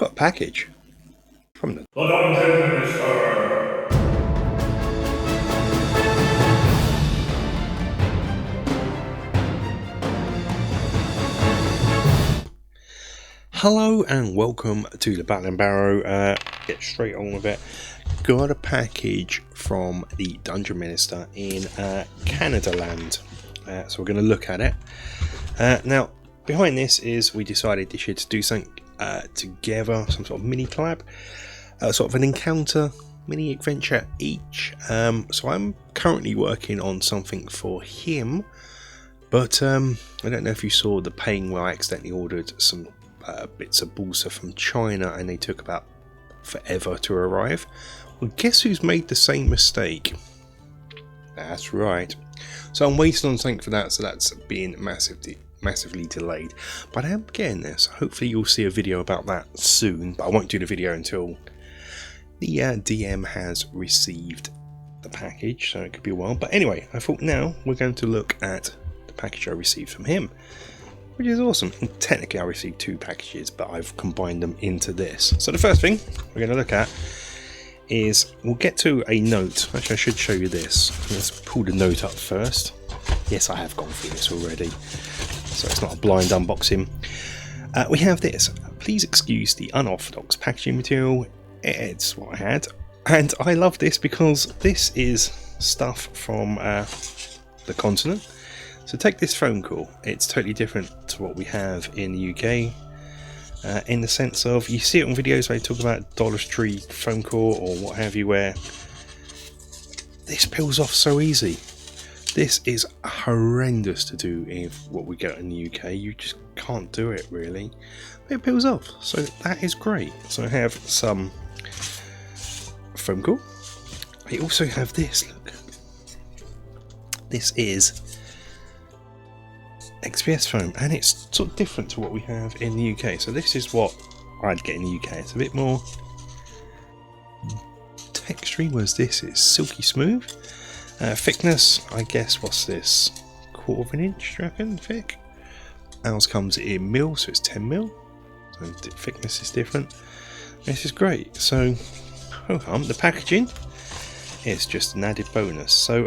Got a package from the Dungeon Minister! Hello and welcome to the Battlin Barrow. Get straight on with it. Got a package from the Dungeon Minister in Canada land. So we're going to look at it. Now, behind this is we decided this year to do something together, some sort of mini collab, sort of an encounter, mini adventure each. So I'm currently working on something for him, but I don't know if you saw the pain where I accidentally ordered some bits of balsa from China and they took about forever to arrive. Well, guess who's made the same mistake? That's right. So I'm waiting on something for that, so that's being massively delayed. But I am getting this. Hopefully you'll see a video about that soon, but I won't do the video until the DM has received the package, so it could be a while. But anyway, I thought now we're going to look at the package I received from him, which is awesome. And technically I received two packages, but I've combined them into this. So the first thing we're going to look at is we'll get to a note. Actually, I should show you this. Let's pull the note up first. Yes, I have gone through this already, so it's not a blind unboxing. We have this. Please excuse the unorthodox packaging material. It's what I had, and I love this because this is stuff from the continent. So take this phone call. It's totally different to what we have in the UK. In the sense of, you see it on videos where they talk about Dollar Tree phone call or what have you, where this peels off so easy. This is horrendous to do in what we get in the UK. You just can't do it really. But it peels off, so that is great. So I have some phone call. I also have this, look. This is XPS foam, and it's sort of different to what we have in the UK. So this is what I'd get in the UK. It's a bit more textury, whereas this is silky smooth. Thickness, I guess, what's this? 1/4 of an inch, do you reckon, thick? Ours comes in mil, so it's 10 mil. So the thickness is different. This is great. So, the packaging is just an added bonus. So,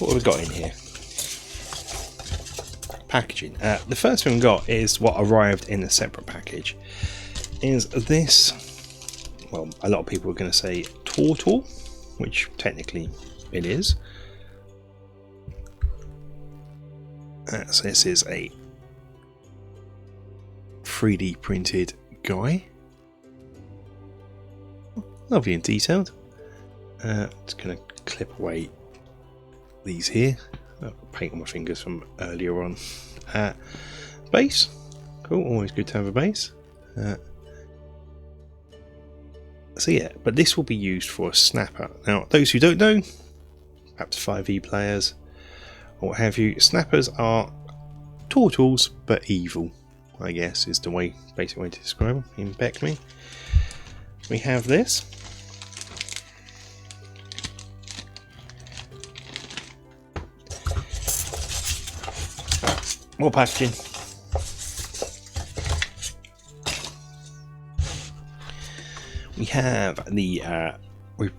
what have we got in here? Packaging. The first thing we got is what arrived in a separate package. Is this, well, a lot of people are going to say turtle, which technically it is. So this is a 3D printed guy. Lovely and detailed. Just going to clip away these here. Paint on my fingers from earlier on. Base. Cool, always good to have a base. So yeah, but this will be used for a snapper. Now, those who don't know, perhaps 5e players or what have you, snappers are turtles but evil, I guess is the basic way to describe them in Beckley. We have this. More packaging. We have the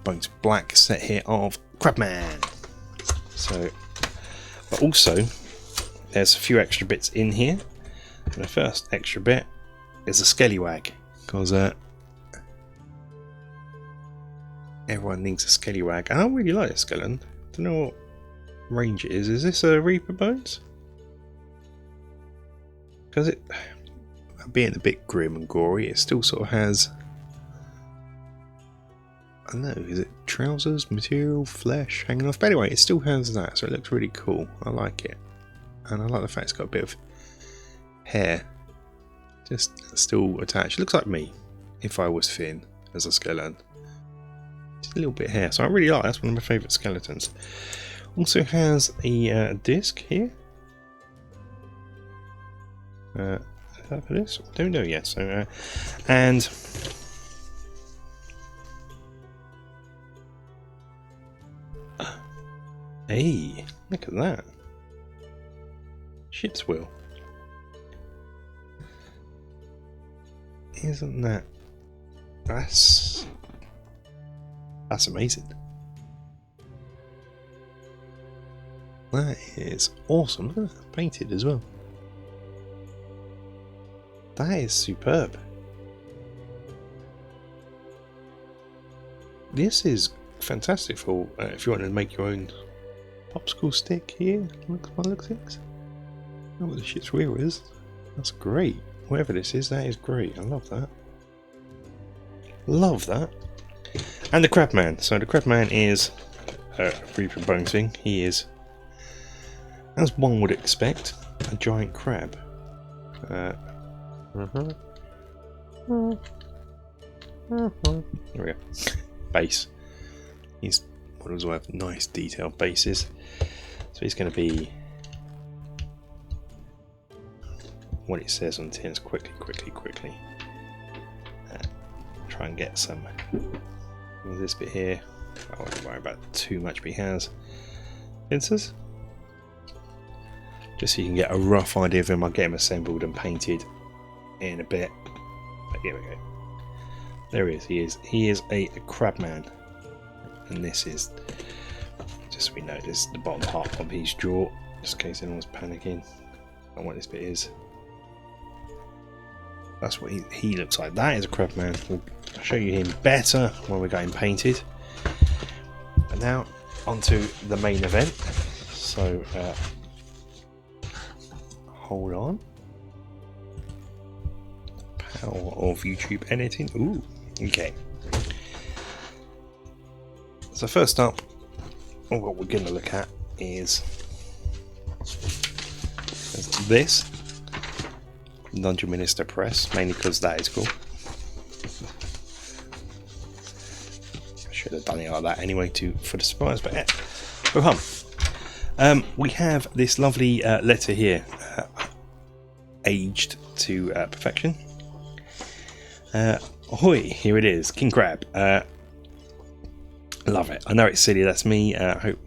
Bones Black set here of Crabman. So, but also there's a few extra bits in here. And the first extra bit is a Skellywag, because everyone needs a Skellywag. And I really like this skeleton. Don't know what range it is. Is this a Reaper Bones? Because it, being a bit grim and gory, it still sort of has, I don't know, is it trousers, material, flesh hanging off? But anyway, it still has that, so it looks really cool. I like it. And I like the fact it's got a bit of hair just still attached. It looks like me if I was thin as a skeleton. Just a little bit of hair, so I really like it. That's one of my favourite skeletons. Also has a disc here. Is that for this? Don't know yet. So, and hey, look at that! Shit's will. Isn't that... That's amazing. That is awesome. Look at that, painted as well. That is superb. This is fantastic for if you want to make your own popsicle stick here. Looks by looks like. Know what the shit's real is. That's great. Whatever this is, that is great. I love that. Love that. And the Crabman. So the Crabman is reproposing. He is, as one would expect, a giant crab. There we go. Base. These models will have nice detailed bases. So he's going to be what it says on tins. Quickly. Try and get some of this bit here. I won't worry about too much, but he has pincers. Just so you can get a rough idea of him. I'll get him assembled and painted in a bit. But here we go. There he is. He is a Crabman. And this is, just so we know, this is the bottom part of his jaw, just in case anyone's panicking on what this bit is. That's what he looks like. That is a Crabman. We'll show you him better when we got him painted. And now onto the main event. So hold on. Power of YouTube editing. Ooh, okay. So first up, what we're going to look at is this Dungeon Minister press, mainly because that is cool. I should have done it like that anyway for the surprise, but yeah. We have this lovely letter here, aged to perfection. Ahoy, here it is, King Crab. Love it. I know it's silly, that's me. I hope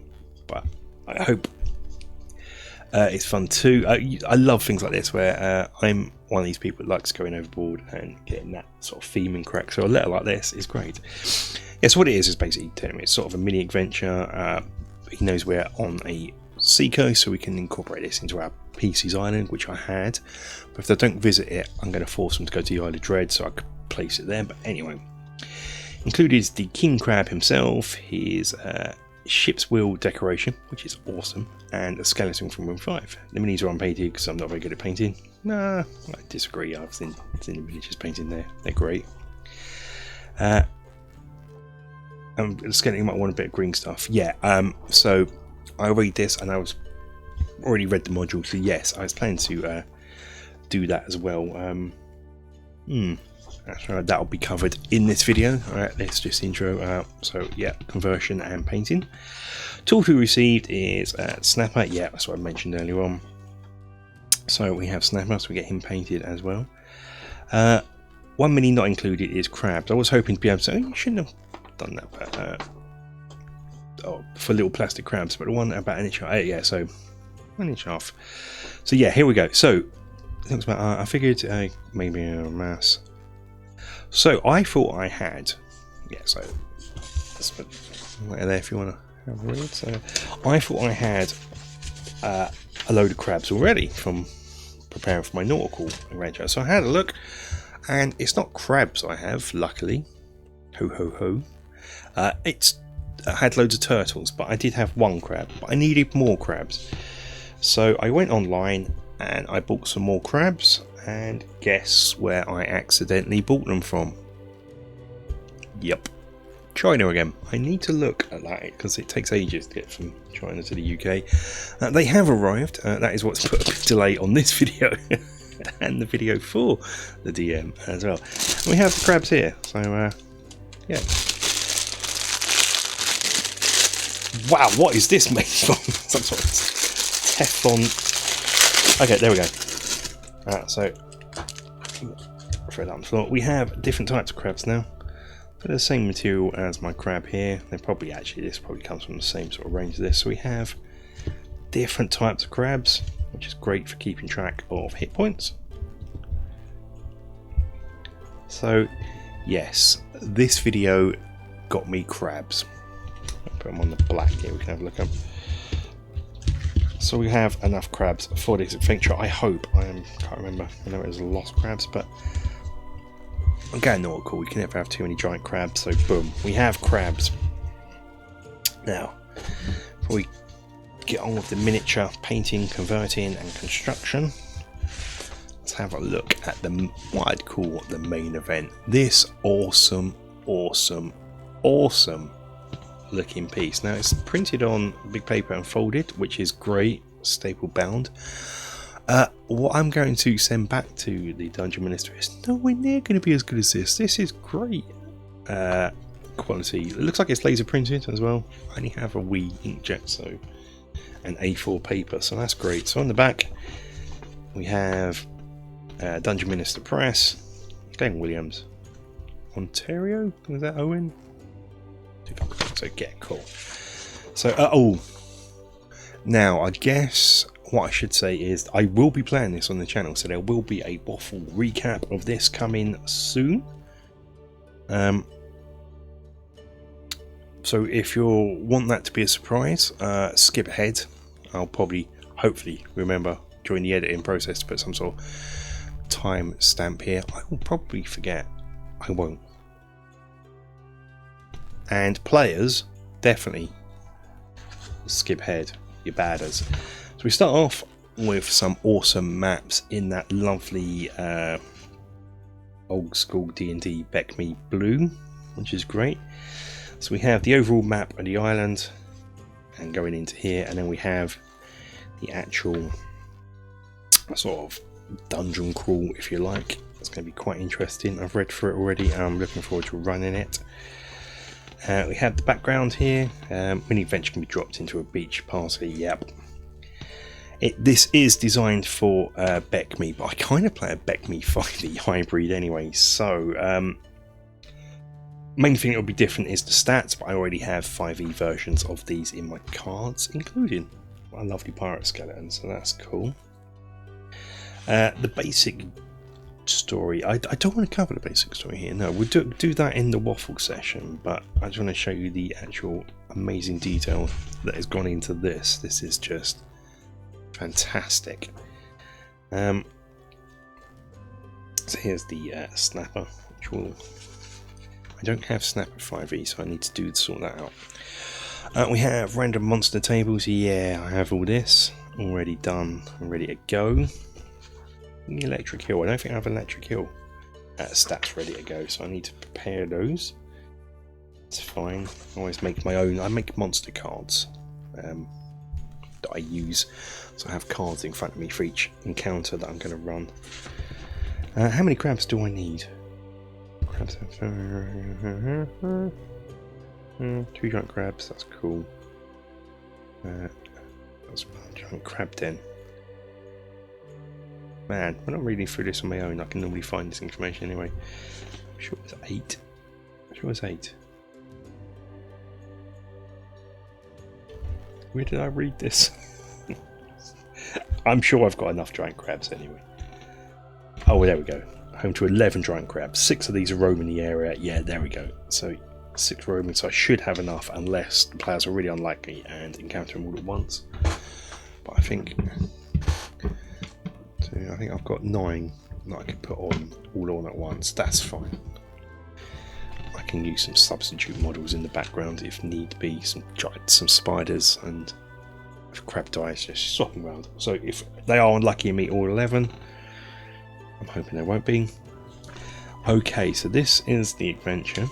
it's fun too. I love things like this where I'm one of these people that likes going overboard and getting that sort of theme and crack. So a letter like this is great. Yeah, so what it is basically telling me it's sort of a mini adventure. He knows we're on a seacoast, so we can incorporate this into our PC's island, which I had. But if they don't visit it, I'm going to force them to go to the Isle of Dread, so I could place it there. But anyway. Included is the King Crab himself, his ship's wheel decoration, which is awesome, and a skeleton from Room 5. The minis are unpainted because I'm not very good at painting. Nah, I disagree. I've seen the miniatures painting there. They're great. And the skeleton might want a bit of green stuff. Yeah, so I read this and I was already read the module, so yes, I was planning to do that as well. That'll be covered in this video. Alright, let's just intro. So yeah, conversion and painting. Tool we received is Snapper. Yeah, that's what I mentioned earlier on. So we have Snapper, so we get him painted as well. One mini not included is Crabs. I was hoping to be able to say, you shouldn't have done that, but for little plastic crabs, but the one about an inch off. Yeah, so 1 inch off. So yeah, here we go. So I figured maybe a mass. So I thought I had, yeah, so let's put there if you want to have a read. So I thought I had a load of crabs already from preparing for my nautical adventure. So I had a look, and it's not crabs I have, luckily. Ho ho ho. I had loads of turtles, but I did have one crab, but I needed more crabs. So I went online and I bought some more crabs. And guess where I accidentally bought them from? Yep, China again. I need to look at that because it takes ages to get from China to the UK. They have arrived. That is what's put a delay on this video and the video for the DM as well. And we have the crabs here. So yeah. Wow, what is this made from? Some sort of Teflon. Okay, there we go. So throw that on the floor. We have different types of crabs now. So the same material as my crab here. This probably comes from the same sort of range as this. So we have different types of crabs, which is great for keeping track of hit points. So yes, this video got me crabs. I'll put them on the black here, we can have a look at them. So we have enough crabs for this adventure, I hope. Can't remember, I know it was lost crabs, but I'm getting nautical, we can never have too many giant crabs, so boom, we have crabs. Now, before we get on with the miniature painting, converting and construction, let's have a look at what I'd call the main event. This awesome looking piece. Now it's printed on big paper and folded, which is great, staple bound. What I'm going to send back to the Dungeon Minister is nowhere near going to be as good as this. This is great quality. It looks like it's laser printed as well. I only have a wee inkjet, so, and A4 paper, so that's great. So on the back we have Dungeon Minister Press, Glen Williams, Ontario. Was that Owen? So get cool. So now I guess what I should say is I will be playing this on the channel, so there will be a waffle recap of this coming soon. So if you want that to be a surprise, skip ahead. I'll probably, hopefully, remember during the editing process to put some sort of time stamp here. I will probably forget. I won't. And players, definitely skip ahead, you badders. So we start off with some awesome maps in that lovely old school D&D Beckme blue, which is great. So we have the overall map of the island and going into here, and then we have the actual sort of dungeon crawl, if you like. It's going to be quite interesting. I've read through it already and I'm looking forward to running it. We have the background here. Mini adventure can be dropped into a beach party. Yep. This is designed for Beckme, but I kind of play a Beckme 5e hybrid anyway. So main thing that will be different is the stats, but I already have 5e versions of these in my cards, including my lovely pirate skeleton. So that's cool. The basic story, I don't want to cover the basic story here, no, we'll do that in the waffle session, but I just want to show you the actual amazing detail that has gone into this. This is just fantastic. So here's the snapper, which will, I don't have snapper 5e, so I need to sort that out. We have random monster tables. Yeah, I have all this already done and ready to go. Electric Hill, I don't think I have Electric Hill stats ready to go, so I need to prepare those. It's fine. I always make my own. I make monster cards that I use, so I have cards in front of me for each encounter that I'm going to run. How many crabs do I need? Crabs. 2 giant crabs. That's cool. That's a giant crab den. Man, when I'm reading through this on my own, I can normally find this information anyway. I'm sure it's 8. I'm sure it's 8. Where did I read this? I'm sure I've got enough giant crabs anyway. Oh, well, there we go. Home to 11 giant crabs. 6 of these are roaming the area. Yeah, there we go. So 6 roaming, so I should have enough unless the players are really unlikely and encounter them all at once. But I think I've got 9 that I can put all on at once. That's fine. I can use some substitute models in the background if need be. Some spiders, and if crab dies, just swap them around. So if they are unlucky and meet all 11, I'm hoping they won't be. Okay, so this is the adventure.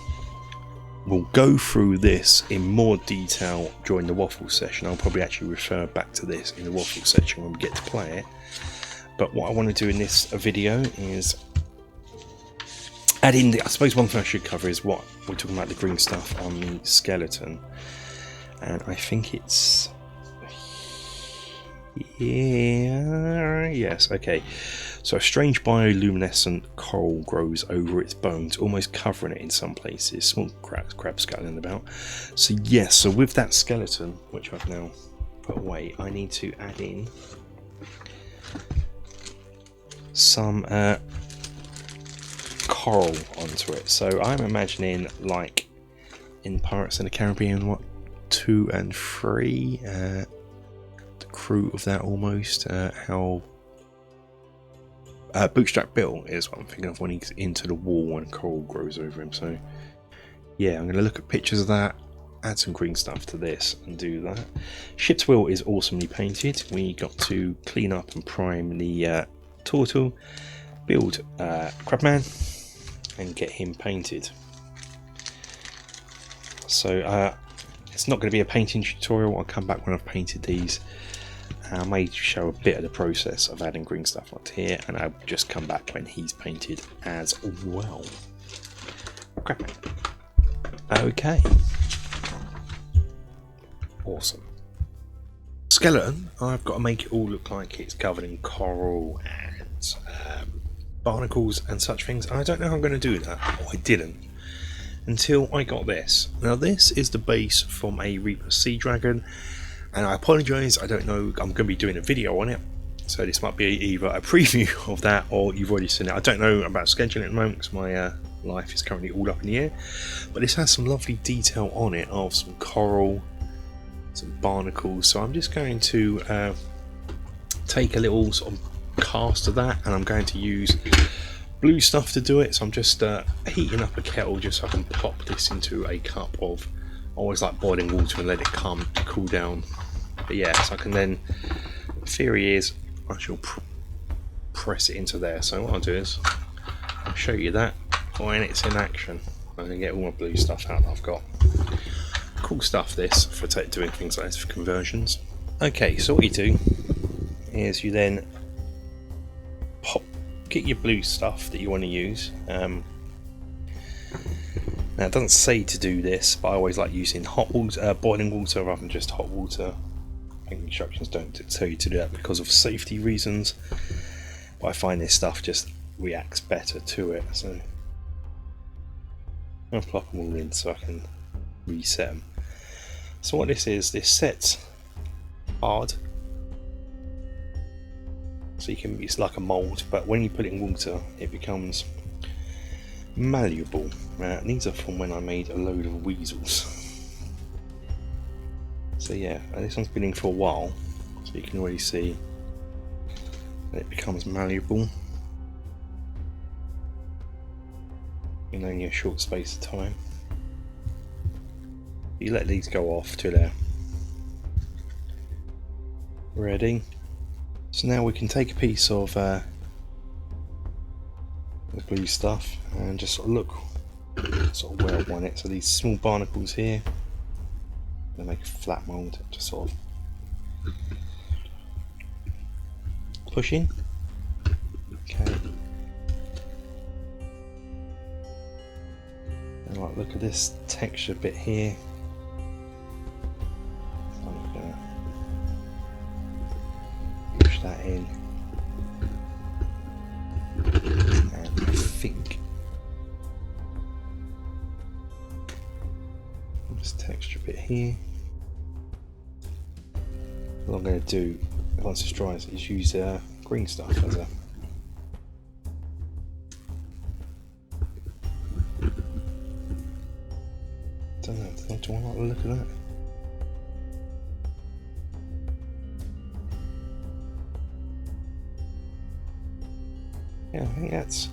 We'll go through this in more detail during the waffle session. I'll probably actually refer back to this in the waffle section when we get to play it. But what I want to do in this video is add in I suppose one thing I should cover is what we're talking about, the green stuff on the skeleton. And I think it's... yeah, yes, okay. So a strange bioluminescent coral grows over its bones, almost covering it in some places. Small crab scuttling about. So yes, so with that skeleton, which I've now put away, I need to add in some coral onto it. So I'm imagining, like in Pirates of the Caribbean, what, 2 and 3, the crew of that almost, how Bootstrap Bill is what I'm thinking of when he's into the wall and coral grows over him. So yeah, I'm going to look at pictures of that, add some green stuff to this and do that. Ship's wheel is awesomely painted. We got to clean up and prime the turtle, build Crabman and get him painted. So it's not going to be a painting tutorial. I'll come back when I've painted these. I may show a bit of the process of adding green stuff onto here, and I'll just come back when he's painted as well. Okay. Awesome. Skeleton, I've got to make it all look like it's covered in coral and barnacles and such things. I don't know how I'm going to do that, or I didn't, until I got this. Now this is the base from a Reaper Sea Dragon, and I apologise, I don't know, I'm going to be doing a video on it, so this might be either a preview of that or you've already seen it. I don't know about scheduling at the moment because my life is currently all up in the air, but this has some lovely detail on it of some coral, some barnacles, so I'm just going to take a little sort of cast of that, and I'm going to use blue stuff to do it. So I'm just heating up a kettle just so I can pop this into a cup of, I always like boiling water and let it cool down. But yeah, so I can then, the theory is I shall press it into there. So what I'll do is I'll show you that when it's in action. I'm going to get all my blue stuff out that I've got. Cool stuff this for doing things like this for conversions. Okay, so what you do is you then get your blue stuff that you want to use. Now it doesn't say to do this, but I always like using hot water, boiling water rather than just hot water. I think instructions don't tell you to do that because of safety reasons, but I find this stuff just reacts better to it. So I'll plop them all in so I can reset them. So what this is, this sets hard, so you can, it's like a mould, but when you put it in water it becomes malleable. These are from when I made a load of weasels. So yeah, this one's been in for a while, so you can already see that it becomes malleable in only a short space of time. You let these go off till they're ready. So now we can take a piece of the blue stuff and just sort of look, sort of where I want it. So these small barnacles here, they make a flat mould, just sort of push in. Okay. And like, look at this texture bit here. So I'm gonna push that in. And I think this texture bit here. What I'm going to do once it's dry is use green stuff as a don't know, do I like the look of that? Yeah, I think that's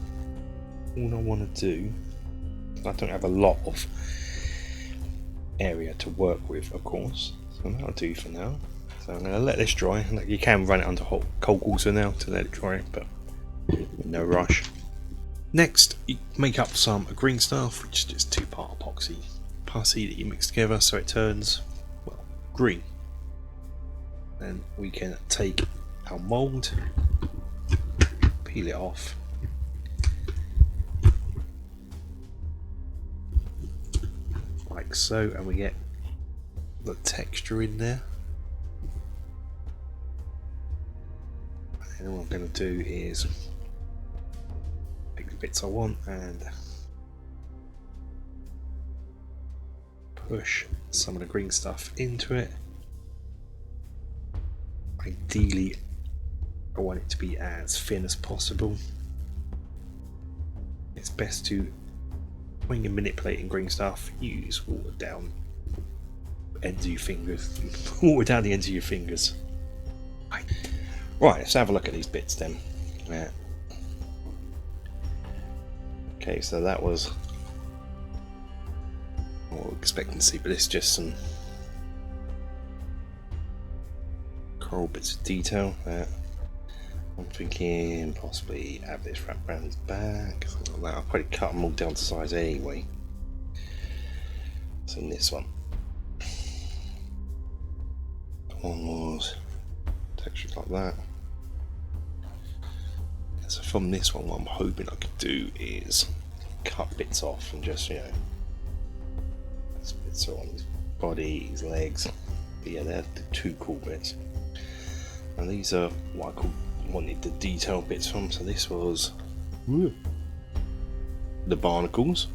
all I want to do. I don't have a lot of area to work with, of course, so that'll do for now. So I'm going to let this dry. You can run it under cold water now to let it dry, but no rush. Next, you make up some green stuff, which is just 2-part epoxy putty that you mix together so it turns, well, green. Then we can take our mould, peel it off, like so, and we get the texture in there. And all I'm going to do is pick the bits I want and push some of the green stuff into it. Ideally, I want it to be as thin as possible. it's best to, when you're manipulating green stuff, use water down ends of your fingers. Water down the ends of your fingers. Right, let's have a look at these bits then. Okay, so that was what we're expecting to see, but it's just some coral bits of detail. I'm thinking possibly have this wrapped around his back, something like that. I'll probably cut them all down to size anyway. So in this one was textured like that. So from this one, what I'm hoping I could do is cut bits off and just, bits on his body, his legs. But yeah, they're the two cool bits. And these are what I wanted the detail bits from. So this was the barnacles.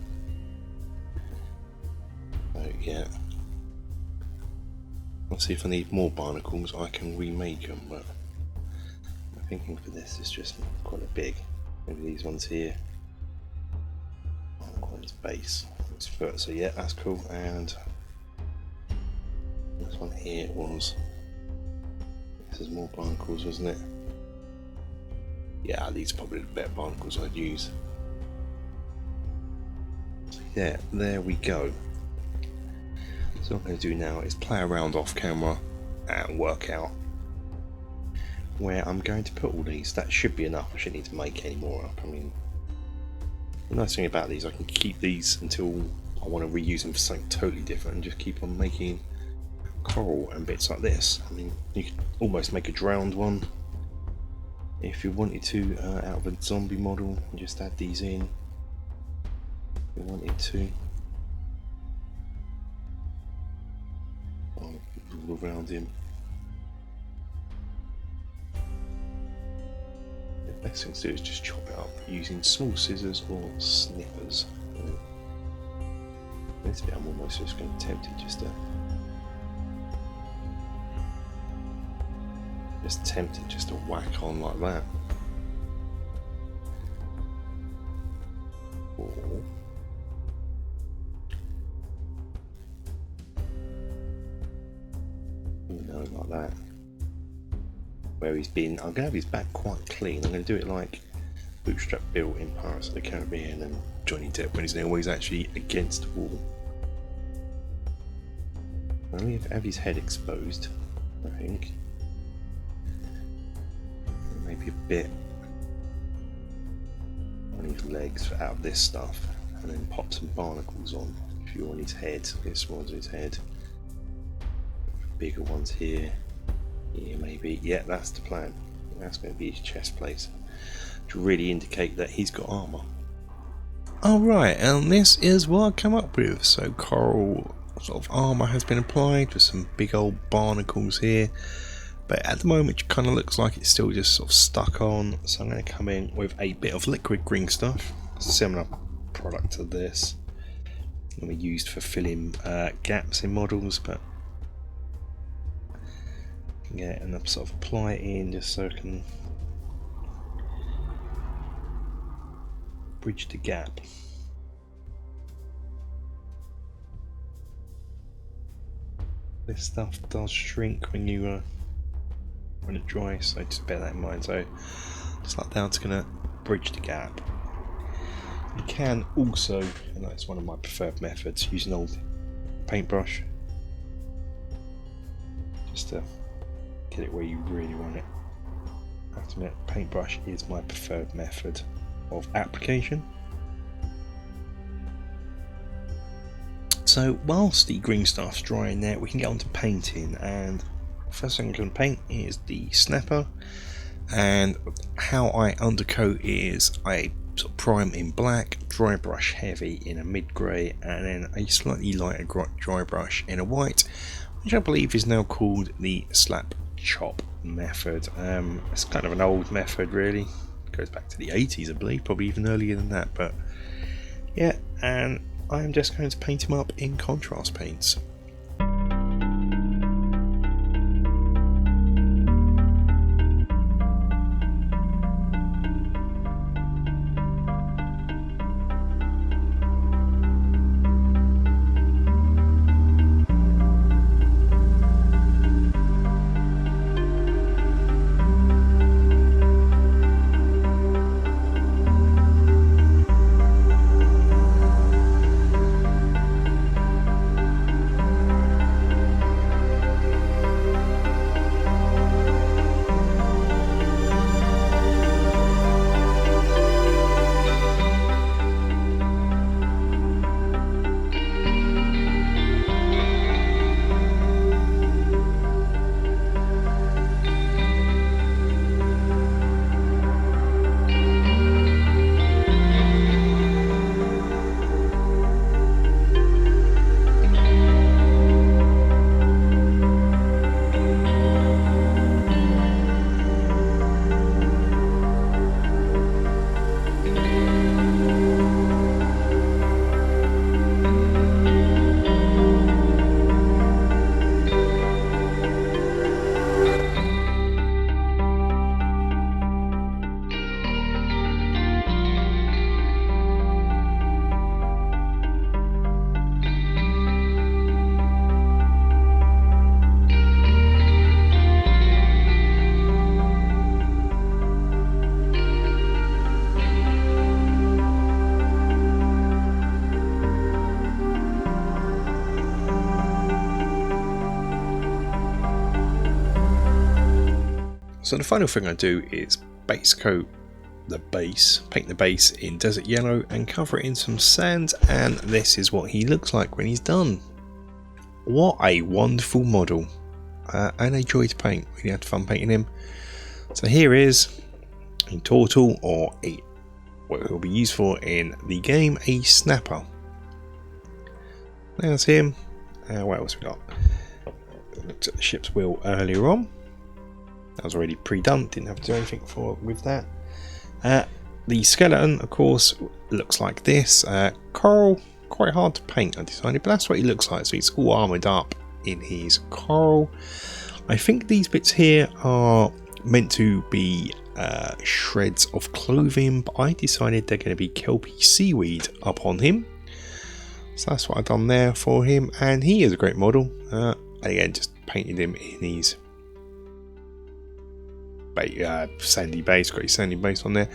So yeah. Let's see if I need more barnacles, I can remake them, but my thinking for this is just quite a big. Maybe these ones here. On its base. So yeah, that's cool. And this one here was. This is more barnacles, wasn't it? Yeah, these are probably the better barnacles I'd use. So yeah, there we go. So what I'm going to do now is play around off camera and work out where I'm going to put all these. That should be enough. I shouldn't need to make any more up. I mean, the nice thing about these, I can keep these until I want to reuse them for something totally different and just keep on making coral and bits like this. I mean, you could almost make a drowned one if you wanted to out of a zombie model and just add these in if you wanted to. All around him. The best thing to do is just chop it up using small scissors or snippers. This bit I'm almost just going to tempt it just to whack on like that. Or like that. Where he's been, I'm going to have his back quite clean. I'm going to do it like Bootstrap Bill in Pirates of the Caribbean and Johnny Depp when he's always actually against the wall. I'm going to have his head exposed, I think. Maybe a bit on his legs out of this stuff, and then pop some barnacles on. A few on his head, a bit smaller on his head. Bigger ones here. Yeah, maybe. Yeah, that's the plan. That's going to be his chest plate to really indicate that he's got armour. Alright, and this is what I come up with. So coral sort of armour has been applied with some big old barnacles here. But at the moment it kind of looks like it's still just sort of stuck on. So I'm going to come in with a bit of liquid green stuff. Similar product to this. Going to be used for filling gaps in models, but yeah, and I'll sort of apply it in just so I can bridge the gap. This stuff does shrink when it dries, so just bear that in mind. So just like that, it's gonna bridge the gap. You can also, and that's one of my preferred methods, use an old paintbrush just to get it where you really want it. I have to admit, paintbrush is my preferred method of application. So whilst the green stuff's drying there, we can get on to painting, and first thing I'm going to paint is the snapper. And how I undercoat is I sort of prime in black, dry brush heavy in a mid grey, and then a slightly lighter dry brush in a white, which I believe is now called the slap chop method. It's kind of an old method really, it goes back to the 80s I believe, probably even earlier than that, but yeah, and I'm just going to paint him up in contrast paints. So the final thing I do is base coat the base, paint the base in desert yellow and cover it in some sand, and this is what he looks like when he's done. What a wonderful model, and a joy to paint. Really had fun painting him. So here is a turtle, or what will be used for in the game, a snapper. There's him. What else we got? Looked at the ship's wheel earlier on. That was already pre-done, didn't have to do anything with that. The skeleton, of course, looks like this. Coral, quite hard to paint, I decided, but that's what he looks like. So he's all armoured up in his coral. I think these bits here are meant to be shreds of clothing, but I decided they're going to be kelpie seaweed up on him. So that's what I've done there for him, and he is a great model. Again, just painted him in his sandy base, got his sandy base on there.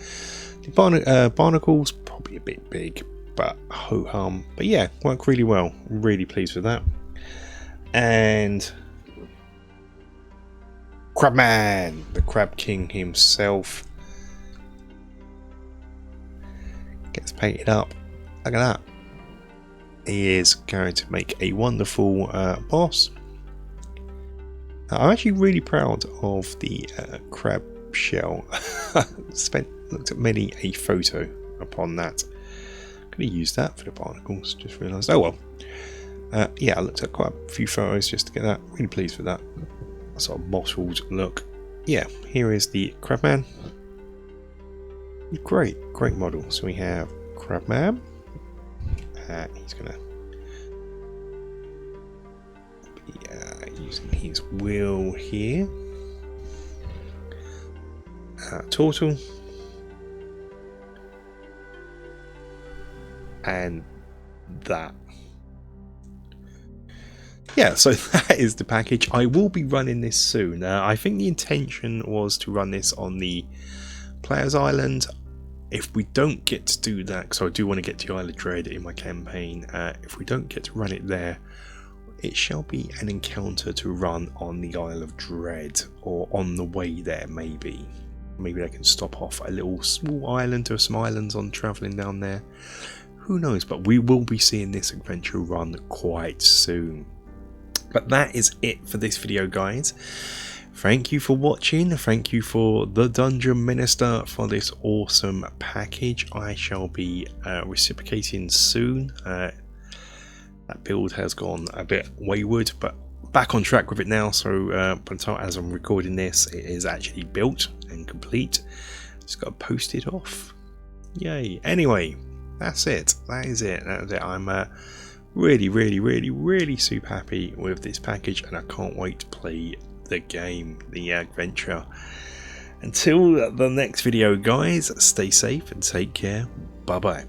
The barnacles, probably a bit big, but ho-hum. But yeah, worked really well. Really pleased with that. And Crabman, the Crab King himself, gets painted up. Look at that. He is going to make a wonderful boss. I'm actually really proud of the crab shell. Looked at many a photo upon that. Could have used that for the barnacles, just realised. Oh well. Yeah, I looked at quite a few photos just to get that. Really pleased with that. Sort of mottled look. Yeah, here is the Crabman. Great model. So we have Crabman. He's gonna be using his wheel here. Turtle. And that. Yeah, so that is the package. I will be running this soon. I think the intention was to run this on the Player's Island. If we don't get to do that, because I do want to get to Isle of Dread in my campaign, if we don't get to run it there, it shall be an encounter to run on the Isle of Dread, or on the way there maybe. Maybe I can stop off a little small island or some islands on travelling down there. Who knows, but we will be seeing this adventure run quite soon. But that is it for this video, guys. Thank you for watching. Thank you for the Dungeon Minister for this awesome package. I shall be reciprocating soon. That build has gone a bit wayward, but back on track with it now. So by the time as I'm recording this, it is actually built and complete. Just got to post it off. Yay. Anyway, that's it. That is it. I'm really super happy with this package, and I can't wait to play the game, the adventure. Until the next video, guys, stay safe and take care. Bye bye.